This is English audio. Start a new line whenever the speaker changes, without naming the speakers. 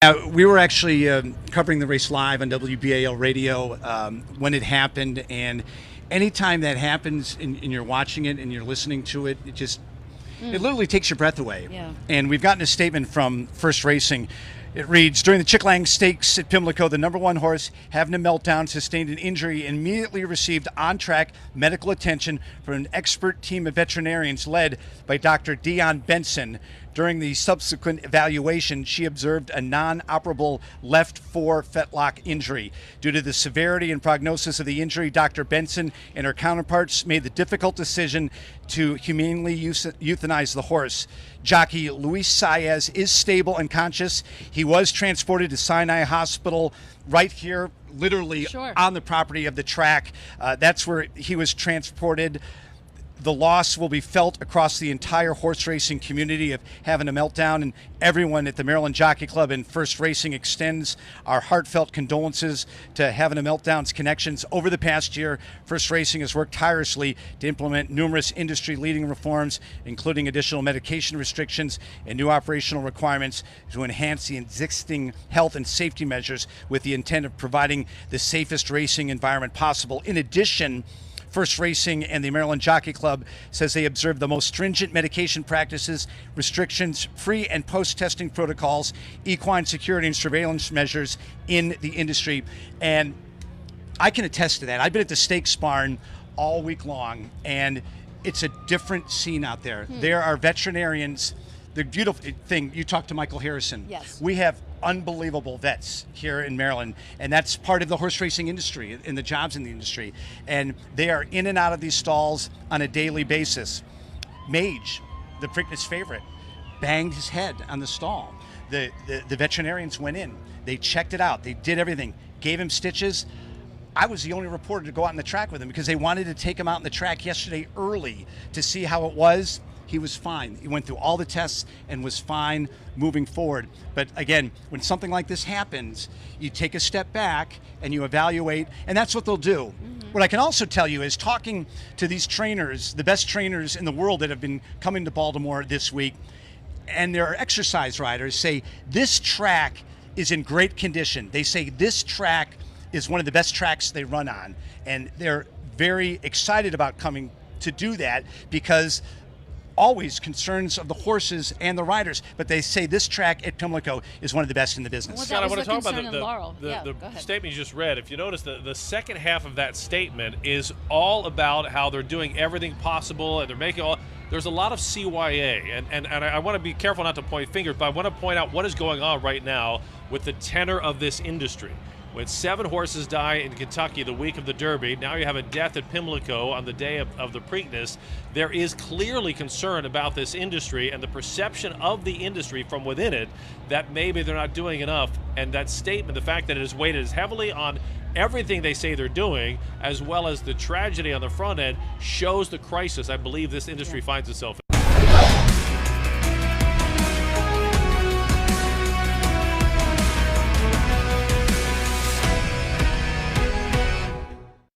We were actually covering the race live on WBAL radio when it happened, and anytime that happens and you're watching it and you're listening to it, it literally takes your breath away.
Yeah.
And we've gotten a statement from First Racing. It reads, during the Chicklang Stakes at Pimlico, the #1 horse, Havnameltdown, sustained an injury and immediately received on-track medical attention from an expert team of veterinarians led by Dr. Dionne Benson. During the subsequent evaluation, she observed a non-operable left fore fetlock injury. Due to the severity and prognosis of the injury, Dr. Benson and her counterparts made the difficult decision to humanely euthanize the horse. Jockey Luis Saez is stable and conscious. He was transported to Sinai Hospital right here, literally on the property of the track. That's where he was transported. The loss will be felt across the entire horse racing community of Havnameltdown, and everyone at the Maryland Jockey Club and First Racing extends our heartfelt condolences to Havnameltdown's connections. Over the past year, First Racing has worked tirelessly to implement numerous industry-leading reforms, including additional medication restrictions and new operational requirements to enhance the existing health and safety measures with the intent of providing the safest racing environment possible. In addition, First Racing and the Maryland Jockey Club says they observe the most stringent medication practices, restrictions, pre- and post-testing protocols, equine security and surveillance measures in the industry. And I can attest to that. I've been at the stakes barn all week long, and it's a different scene out there. There are veterinarians. The beautiful thing, you talked to Michael Harrison.
Yes.
We have unbelievable vets here in Maryland, and that's part of the horse racing industry and the jobs in the industry. And they are in and out of these stalls on a daily basis. Mage, the Preakness favorite, banged his head on the stall. The veterinarians went in, they checked it out, they did everything, gave him stitches. I was the only reporter to go out on the track with him because they wanted to take him out on the track yesterday early to see how it was. He was fine. He went through all the tests and was fine moving forward. But again, when something like this happens, you take a step back and you evaluate, and that's what they'll do. What I can also tell you is talking to these trainers, the best trainers in the world that have been coming to Baltimore this week, and their exercise riders say this track is in great condition. They say this track is one of the best tracks they run on, and they're very excited about coming to do that because always concerns of the horses and the riders, but they say this track at Pimlico is one of the best in the business.
Well,
Scott, I want to talk about
the
statement you just read. If you notice, the second half of that statement is all about how they're doing everything possible and they're making all. There's a lot of CYA, and I want to be careful not to point fingers, but I want to point out what is going on right now with the tenor of this industry. When 7 horses die in Kentucky the week of the Derby, now you have a death at Pimlico on the day of the Preakness. There is clearly concern about this industry and the perception of the industry from within it that maybe they're not doing enough. And that statement, the fact that it is weighted as heavily on everything they say they're doing, as well as the tragedy on the front end, shows the crisis I believe this industry finds itself in.